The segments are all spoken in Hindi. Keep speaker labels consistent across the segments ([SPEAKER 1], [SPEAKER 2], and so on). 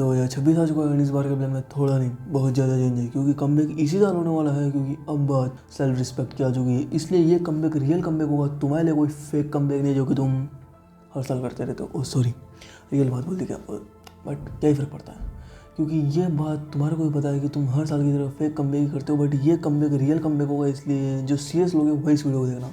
[SPEAKER 1] 2026 आ चुका है। इस बार के प्लान में थोड़ा नहीं बहुत ज़्यादा चेंज है, क्योंकि कमबैक इसी साल होने वाला है, क्योंकि अब बात सेल्फ रिस्पेक्ट की आ चुकी है। इसलिए ये कमबैक रियल कमबैक होगा, तुम्हारे लिए कोई फेक कमबैक नहीं जो कि तुम हर साल करते रहते हो। सॉरी, रियल बात बोल दी क्या, बट क्या ही फ़र्क पड़ता है, क्योंकि ये बात तुम्हारे को भी पता है कि तुम हर साल की तरह फेक कमबैक ही करते हो। बट ये कमबैक रियल कमबैक होगा, इसलिए जो सीरियस लोग हैं वही इस वीडियो को देखना।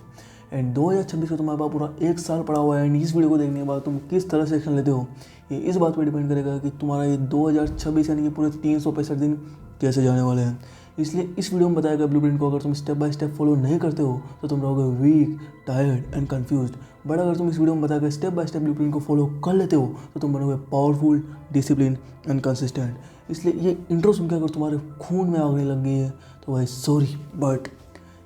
[SPEAKER 1] एंड 2026 का तुम्हारे पास पूरा एक साल पड़ा हुआ है, एंड इस वीडियो को देखने के बाद तुम किस तरह से एक्शन लेते हो ये इस बात पर डिपेंड करेगा कि तुम्हारा ये 2026 यानी कि पूरे 365 दिन कैसे जाने वाले हैं। इसलिए इस वीडियो में बताया गया ब्लूप्रिंट को अगर तुम स्टेप बाय स्टेप फॉलो नहीं करते हो तो तुम रहोगे weak, tired and confused. But अगर तुम इस वीडियो में बताया गया स्टेप बाय स्टेप ब्लूप्रिंट को फॉलो कर लेते हो तो तुम बनोगे पावरफुल, डिसिप्लिन एंड कंसिस्टेंट। इसलिए ये इंट्रो सुन के अगर तुम्हारे खून में आग लग गई है तो भाई सॉरी, बट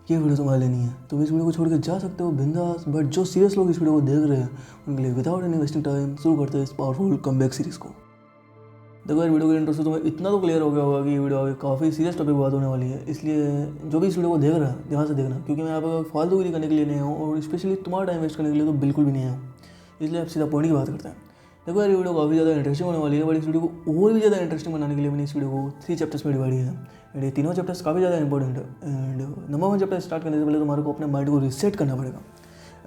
[SPEAKER 1] ये वीडियो तुम्हारे लिए नहीं है। तुम इस वीडियो को छोड़ के जा सकते हो बिंदास। बट जो सीरियस लोग इस वीडियो को देख रहे हैं उनके लिए विदाउट एनी वेस्टिंग टाइम शुरू करते हैं इस पावरफुल कमबैक सीरीज़ को। देखो यार, वीडियो के इंट्रो से तुम्हें इतना तो क्लियर हो गया होगा कि ये वीडियो आगे काफ़ी सीरियस टॉपिक बात होने वाली है। इसलिए जो भी इस वीडियो को देख रहा है ध्यान से देखना, क्योंकि मैं यहाँ पर फालतूगिरी करने के लिए नहीं हूँ और स्पेशली तुम्हारा टाइम वेस्ट करने के लिए तो बिल्कुल भी नहीं हूँ। इसलिए आप सीधा पॉइंट की बात करते हैं। देखो यार, ये वीडियो काफ़ी ज़्यादा इंटरेस्टिंग होने वाली है, बट इस वीडियो को और भी ज़्यादा इंटरेस्टिंग बनाने के लिए मैंने इस वीडियो को 3 चैप्टर्स में डिवाइड किया है। एंड ये तीनों चैप्टर्स काफ़ी ज़्यादा इंपॉर्टेंट है। एंड नंबर 1 चैप्टर स्टार्ट करने से पहले तुम्हारे को अपने माइंड को रीसेट करना पड़ेगा।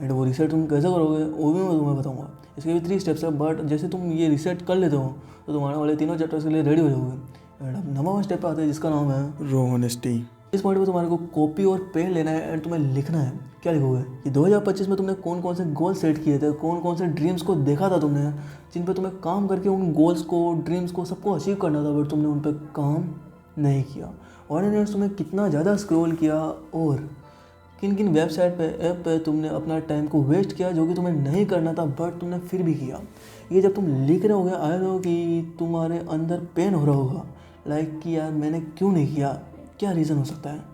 [SPEAKER 1] एंड वो रीसेट तुम कैसे करोगे वो भी मैं तुम्हें बताऊंगा। इसके भी 3 स्टेप्स है, बट जैसे तुम ये रीसेट कर लेते हो तो तुम्हारे वाले तीनों चैप्टर्स के लिए रेडी हो जाओगे। एंड अब नंबर 1 स्टेप पे आते हैं जिसका नाम है रॉ ऑनेस्टी। इस पॉइंट पे तुम्हारे को कॉपी और पेन लेना है एंड तुम्हें लिखना है। क्या लिखोगे कि 2025 में तुमने कौन कौन से गोल सेट किए थे, कौन कौन से ड्रीम्स को देखा था तुमने, जिन पे तुम्हें काम करके उन गोल्स को, ड्रीम्स को, सबको अचीव करना था, बट तुमने उन पर काम नहीं किया। और तुमने कितना ज़्यादा स्क्रॉल किया और किन किन वेबसाइट पे, ऐप पे तुमने अपना टाइम को वेस्ट किया जो कि तुम्हें नहीं करना था, बट तुमने फिर भी किया। ये जब तुम लिख रहे होगे आए हो कि तुम्हारे अंदर पेन हो रहा होगा, लाइक कि यार मैंने क्यों नहीं किया, क्या रीज़न हो सकता है।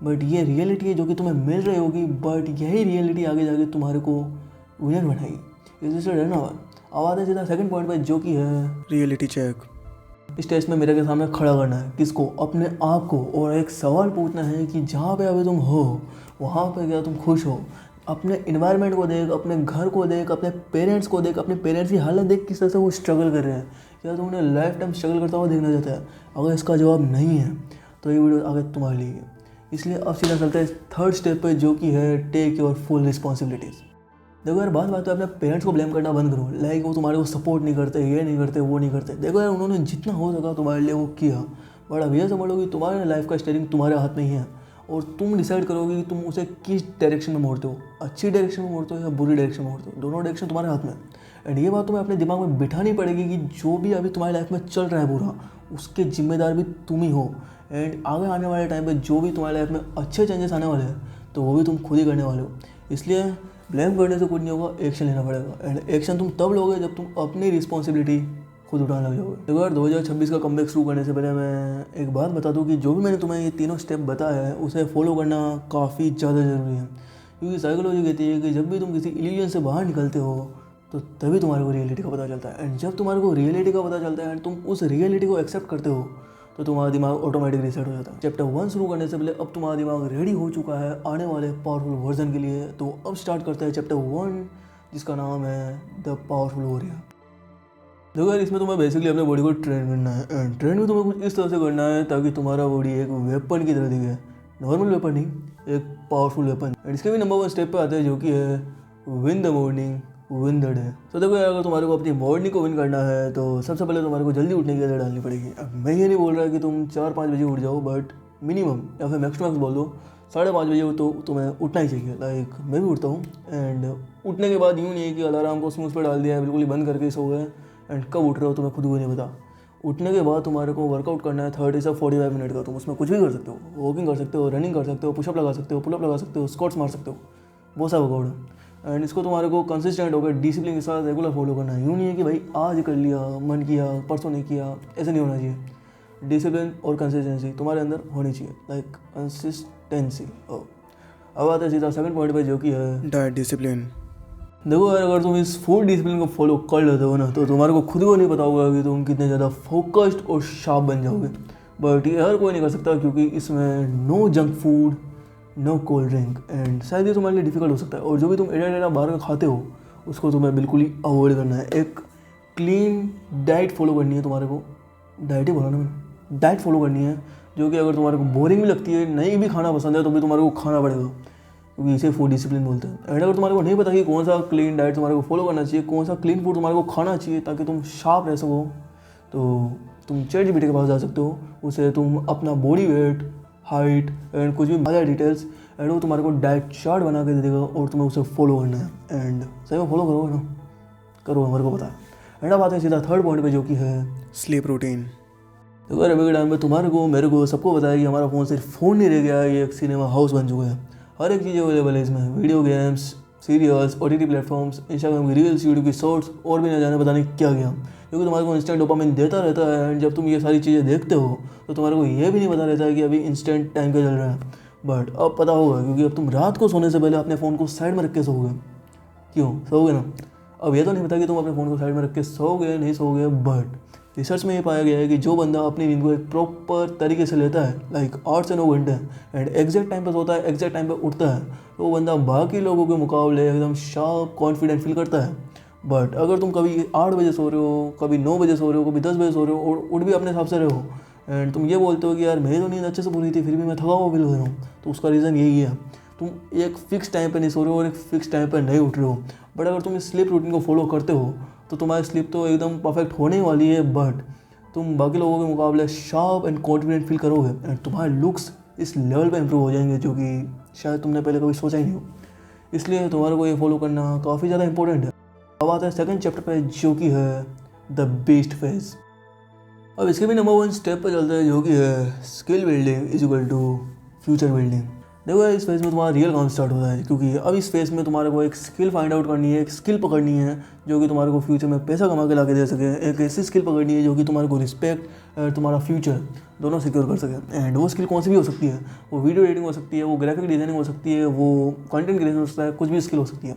[SPEAKER 1] बट ये रियलिटी है जो कि तुम्हें मिल रही होगी, बट यही रियलिटी आगे जाके तुम्हारे को विनर बनाएगी। इसलिए डरना हुआ। अब आते हैं सीधा सेकंड पॉइंट पे जो कि है रियलिटी चेक। इस टेस्ट में मेरे के सामने खड़ा करना है किसको, अपने आप को, और एक सवाल पूछना है कि जहाँ पे अभी तुम हो वहाँ पे क्या तुम खुश हो। अपने इन्वायरमेंट को देख, अपने घर को देख, अपने पेरेंट्स को देख, अपने पेरेंट्स की हालत देख किस तरह से वो स्ट्रगल कर रहे हैं। क्या तुम उन्हें लाइफ टाइम स्ट्रगल करता हुआ देखना चाहता है? अगर इसका जवाब नहीं है तो ये वीडियो आगे तुम्हारे लिए है। इसलिए अब सीधा चलता है थर्ड स्टेप पे जो कि है टेक योर फुल रिस्पॉन्सिबिलिटीज़। देखो यार, बात पे अपने पेरेंट्स को ब्लेम करना बंद करो, लाइक वो तुम्हारे को सपोर्ट नहीं करते, ये नहीं करते, वो नहीं करते। देखो यार, उन्होंने जितना हो सका तुम्हारे लिए वो किया, बट अब ये समझो कि तुम्हारे लाइफ का स्टीयरिंग तुम्हारे हाथ में ही है और तुम डिसाइड करोगे कि तुम उसे किस डायरेक्शन में मोड़ते हो, अच्छी डायरेक्शन में मोड़ते हो या बुरी डायरेक्शन में मोड़ते हो। दोनों डायरेक्शन तुम्हारे हाथ में। एंड ये बात तुम्हें अपने दिमाग में बिठानी पड़ेगी कि जो भी अभी तुम्हारी लाइफ में चल रहा है बुरा, उसके जिम्मेदार भी तुम ही हो। एंड आगे आने वाले टाइम पे जो भी तुम्हारी लाइफ में अच्छे चेंजेस आने वाले हैं तो वो भी तुम खुद ही करने वाले हो। इसलिए ब्लेम करने से कुछ नहीं होगा, एक्शन लेना पड़ेगा। एंड एक्शन तुम तब लोगे जब तुम अपनी रिस्पॉन्सिबिलिटी खुद उठाने लग जाओगे। देखो यार, 2026 का कमबैक शुरू करने से पहले मैं एक बात बता दूं कि जो भी मैंने तुम्हें ये तीनों स्टेप बताया है उसे फॉलो करना काफ़ी ज़्यादा ज़रूरी है, क्योंकि साइकोलॉजी कहती है कि जब भी तुम किसी इल्यूजन से बाहर निकलते हो तो तभी तुम्हारे को रियलिटी का पता चलता है। एंड जब तुम्हारे को रियलिटी का पता चलता है एंड तुम उस रियलिटी को एक्सेप्ट करते हो तो तुम्हारा दिमाग ऑटोमेटिक रीसेट हो जाता है। चैप्टर 1 शुरू करने से पहले अब तुम्हारा दिमाग रेडी हो चुका है आने वाले पावरफुल वर्जन के लिए। तो अब स्टार्ट करते हैं चैप्टर 1 जिसका नाम है द पावरफुल वॉरियर। देखो यार, इसमें तुम्हें बेसिकली अपने बॉडी को ट्रेन करना है। एंड ट्रेन भी तुम्हें कुछ इस तरह से करना है ताकि तुम्हारा बॉडी एक वेपन की तरह दिखे, नॉर्मल वेपन नहीं, एक पावरफुल वेपन। एंड इसके भी नंबर 1 स्टेप पे आते हैं जो कि है win the morning win the day. तो देखो यार, अगर तुम्हारे को अपनी मॉर्निंग को विन करना है तो सबसे पहले तुम्हारे को जल्दी उठने की आदत डालनी पड़ेगी। अब मैं ये नहीं बोल रहा कि तुम 4-5 बजे उठ जाओ, बट मिनिमम या फिर मैक्स टू मैक्स बोल दो 5:30 बजे तो तुम्हें उठना ही चाहिए। लाइक मैं भी उठता हूँ। एंड उठने के बाद यूँ नहीं है कि अलार्म को स्नूज़ पे डाल दिया है, बिल्कुल ही बंद करके सो गए एंड कब उठ रहे हो तुम्हें खुद को नहीं पता। उठने के बाद तुम्हारे को वर्कआउट करना है 30 से 45 मिनट का। तुम उसमें कुछ भी कर सकते हो, वॉकिंग कर सकते हो, रनिंग कर सकते हो, पुशअप लगा सकते हो, पुलअप लगा सकते हो, स्क्वाट्स मार सकते हो, बहुत सा वर्कआउट है। एंड इसको तुम्हारे को कंसिस्टेंट होकर डिसिप्लिन के साथ रेगुलर फॉलो करना है। यूँ नहीं है कि भाई आज कर लिया, मन किया, परसों नहीं किया, ऐसे नहीं होना चाहिए। डिसिप्लिन और कंसिस्टेंसी तुम्हारे अंदर होनी चाहिए, लाइक कंसिस्टेंसी। अब आते हैं सीधा सेकंड पॉइंट पे जो कि है डाइट डिसिप्लिन। देखो यार, अगर तुम इस फूड डिसिप्लिन को फॉलो कर लेते हो ना तो तुम्हारे को खुद को नहीं पता होगा कि तुम कितने ज़्यादा फोकस्ड और शार्प बन जाओगे। बट ये हर कोई नहीं कर सकता, क्योंकि इसमें no junk food, no cold drink. And शायद ये तुम्हारे लिए डिफिकल्ट हो सकता है। और जो भी तुम एडा बाहर का खाते हो उसको तुम्हें बिल्कुल ही अवॉइड करना है। एक क्लीन डाइट फॉलो करनी है तुम्हारे को डाइट ही बोला ना मैंने, डाइट फॉलो करनी है जो कि अगर तुम्हारे को बोरिंग भी लगती है, नहीं भी खाना पसंद है तो भी तुम्हारे को खाना पड़ेगा, क्योंकि इसे फूड डिसिप्लिन बोलते हैं। एंड अगर तुम्हारे को नहीं पता कि कौन सा क्लीन डाइट तुम्हारे को फॉलो करना चाहिए, कौन सा क्लीन फूड तुम्हारे को खाना चाहिए ताकि तुम शार्प रह सको, तो तुम ChatGPT के पास जा सकते हो। उसे तुम अपना बॉडी वेट, हाइट एंड कुछ भी ज़्यादा डिटेल्स, एंड वो तुम्हारे को डाइट चार्ट बना के दे देगा और तुम्हें उसे फॉलो करना है। एंड सही में फॉलो करोगे ना, करो, हमारे को पता है। एंड अब आते हैं सीधा थर्ड पॉइंट पे जो कि है स्लीप रूटीन। तो अगर अभी के टाइम पे तुम्हारे को, मेरे को, सबको पता है कि हमारा फ़ोन सिर्फ फ़ोन नहीं रह गया है, ये एक सिनेमा हाउस बन चुका है। हर एक चीज़ अवेलेबल है इसमें, video games, serials, OTT platforms, Instagram की रील्स, यूट्यूब की शॉर्ट्स और भी न जाने पता नहीं क्या क्या, क्योंकि तुम्हारे को इंस्टेंट डोपामिन देता रहता है। एंड जब तुम ये सारी चीज़ें देखते हो तो तुम्हारे को ये भी नहीं पता रहता है कि अभी इंस्टेंट टाइम पे चल रहा है। बट अब पता होगा, क्योंकि अब तुम रात को सोने से पहले अपने फ़ोन को साइड में रख के सोओगे। क्यों सोओगे ना? अब ये तो नहीं पता कि तुम अपने फ़ोन को साइड में रख के सोओगे नहीं सोओगे, बट रिसर्च में ये पाया गया है कि जो बंदा अपनी नींद को एक प्रॉपर तरीके से लेता है, लाइक 8 से 9 घंटे, एंड एग्जैक्ट टाइम पे सोता है, एग्जैक्ट टाइम पे उठता है, तो वो बंदा बाकी लोगों के मुकाबले एकदम शार्प, कॉन्फिडेंट फील करता है। बट अगर तुम कभी 8 बजे सो रहे हो, कभी 9 बजे सो रहे हो, कभी 10 बजे सो रहे हो और उठ भी अपने हिसाब से रहे हो, एंड तुम ये बोलते हो कि यार मेरी तो नींद अच्छे से पूरी थी फिर भी मैं थका हुआ फील कर रहा हूँ, तो उसका रीज़न यही है, तुम एक फिक्स टाइम पे नहीं सो रहे हो और एक फिक्स टाइम पे नहीं उठ रहे हो। बट अगर तुम इस स्लीप रूटीन को फॉलो करते हो तो तुम्हारी स्लीप तो एकदम परफेक्ट होने वाली है, बट तुम बाकी लोगों के मुकाबले शार्प एंड कॉन्फिडेंट फील करोगे, एंड तुम्हारे लुक्स इस लेवल पे इंप्रूव हो जाएंगे जो कि शायद तुमने पहले कभी सोचा ही नहीं हो। इसलिए तुम्हारे को ये फॉलो करना काफ़ी ज़्यादा इंपॉर्टेंट है। अब आता है सेकंड चैप्टर पे जो कि है द बीस्ट फेज। अब इसके भी नंबर 1 स्टेप पे चलते हैं जो कि है skill building is equal to future building. देखो यार, इस फेज़ में तुम्हारा रियल काम स्टार्ट होता है, क्योंकि अब इस फेज़ में तुम्हारे को एक स्किल फाइंड आउट करनी है, एक स्किल पकड़नी है जो कि तुम्हारे को फ्यूचर में पैसा कमा के ला के दे सके। एक ऐसी स्किल पकड़नी है जो कि तुम्हारे को रिस्पेक्ट और तुम्हारा फ्यूचर दोनों सिक्योर कर सके। एंड वो स्किल कौन सी भी हो सकती है, वो वीडियो एडिटिंग हो सकती है, वो ग्राफिक डिज़ाइनिंग हो सकती है, वो कंटेंट क्रिएशन हो सकता है, कुछ भी स्किल हो सकती है।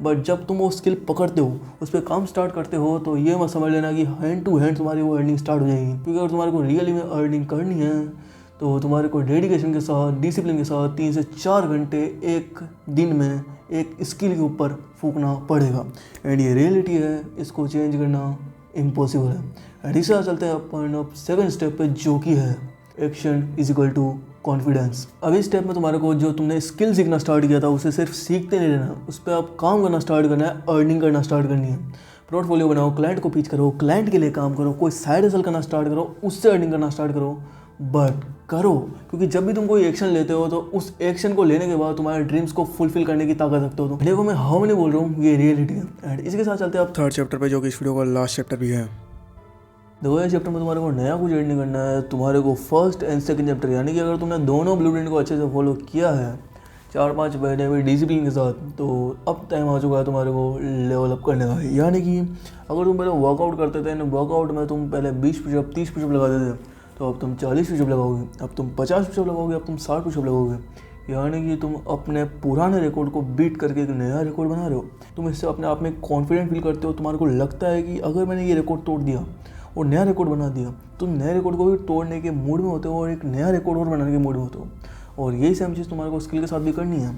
[SPEAKER 1] बट जब तुम वो स्किल पकड़ते हो, उस पर काम स्टार्ट करते हो, तो ये मत समझ लेना कि हैंड टू हैंड तुम्हारी वो अर्निंग स्टार्ट हो जाएगी। क्योंकि अगर तुम्हारे को रियली में अर्निंग करनी है तो तुम्हारे को डेडिकेशन के साथ, डिसिप्लिन के साथ 3 से 4 घंटे एक दिन में एक स्किल के ऊपर फूकना पड़ेगा। एंड ये रियलिटी है, इसको चेंज करना इम्पॉसिबल है। एंड इस तरह चलते हैं अपन अब सेकंड स्टेप पे जो कि है action is equal to confidence. अब इस स्टेप में तुम्हारे को जो तुमने स्किल सीखना स्टार्ट किया था उसे सिर्फ सीखते नहीं रहना, उस पर अब काम करना स्टार्ट करना है, अर्निंग करना स्टार्ट करनी है। पोर्टफोलियो बनाओ, क्लाइंट को पिच करो, क्लाइंट के लिए काम करो, कोई साइड हसल करना स्टार्ट करो, उससे अर्निंग करना स्टार्ट करो। बट करो, क्योंकि जब भी तुम कोई एक्शन लेते हो तो उस एक्शन को लेने के बाद तुम्हारे ड्रीम्स को फुलफिल करने की ताकत रखते हो। तो देखो, मैं हाउ नहीं बोल रहा हूँ, ये रियलिटी है। एंड इसके साथ चलते हैं अब थर्ड चैप्टर पे जो कि इस वीडियो का लास्ट चैप्टर भी है। देखो, ये चैप्टर में तुम्हारे को नया कुछ ऐड नहीं करना है, तुम्हारे को फर्स्ट एंड सेकंड चैप्टर, यानी कि अगर तुमने दोनों ब्लूप्रिंट को अच्छे से फॉलो किया है 4-5 महीने में डिसिप्लिन के साथ, तो अब टाइम आ चुका है तुम्हारे को लेवल अप करने का। यानी कि अगर तुम पहले वर्कआउट करते थे, वर्कआउट में तुम पहले 20 पुशअप 30 पुशअप लगाते थे, तो अब तुम 40 पुशअप लगाओगे, अब तुम 50 पुशअप लगाओगे, अब तुम 60 पुशअप लगाओगे। यानी कि तुम अपने पुराने रिकॉर्ड को बीट करके एक नया रिकॉर्ड बना रहे हो। तुम इससे अपने आप में कॉन्फिडेंट फील करते हो, तुम्हारे को लगता है कि अगर मैंने ये रिकॉर्ड तोड़ दिया और नया रिकॉर्ड बना दिया, तुम नए रिकॉर्ड को भी तोड़ने के मूड में होते हो और एक नया रिकॉर्ड और बनाने के मूड में होते हो। और यही सेम चीज़ तुम्हारे को स्किल के साथ भी करनी है।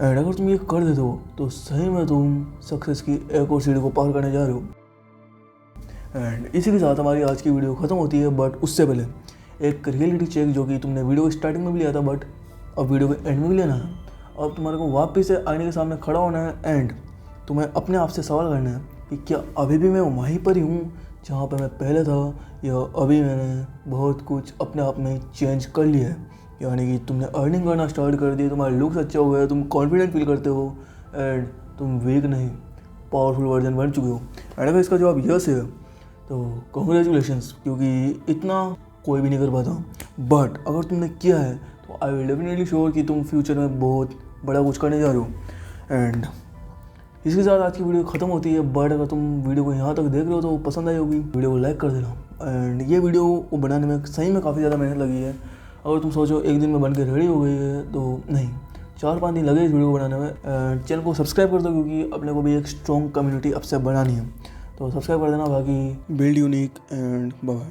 [SPEAKER 1] एंड अगर तुम ये कर देते हो तो सही में तुम सक्सेस की एक और सीढ़ी को पार करने जा रहे हो। एंड इसी के साथ हमारी आज की वीडियो ख़त्म होती है, बट उससे पहले एक रियलिटी चेक जो कि तुमने वीडियो स्टार्टिंग में भी लिया था, बट अब वीडियो के एंड में भी लेना है। अब तुम्हारे को वापस से आईने के सामने खड़ा होना है एंड तुम्हें अपने आप से सवाल करना है कि क्या अभी भी मैं वहीं पर ही हूँ जहाँ पर मैं पहले था, या अभी मैंने बहुत कुछ अपने आप में चेंज कर लिया है। यानी कि तुमने अर्निंग करना स्टार्ट कर दी, तुम्हारे लुक्स अच्छे हो गए, तुम कॉन्फिडेंट फील करते हो एंड तुम वीक नहीं पावरफुल वर्जन बन चुके हो। एंड अगर इसका जवाब यस है तो कॉन्ग्रेचुलेशंस, क्योंकि इतना कोई भी नहीं कर पाता। बट अगर तुमने किया है तो आई विल डेफिनेटली श्योर कि तुम फ्यूचर में बहुत बड़ा कुछ करने जा रहे हो। एंड इसके साथ आज की वीडियो ख़त्म होती है। बट अगर तुम वीडियो को यहाँ तक देख रहे हो तो पसंद आई होगी, वीडियो को लाइक कर देना। एंड ये वीडियो को बनाने में सही में काफ़ी ज़्यादा मेहनत लगी है। अगर तुम सोचो एक दिन में बन के रेडी हो गई है, तो नहीं, 4-5 दिन लगे इस वीडियो को बनाने में। चैनल को सब्सक्राइब कर दो, क्योंकि अपने को भी एक स्ट्रॉन्ग कम्युनिटी अब से बनानी है। तो सब्सक्राइब कर देना। बाकी बिल्ड यूनिक एंड बाय।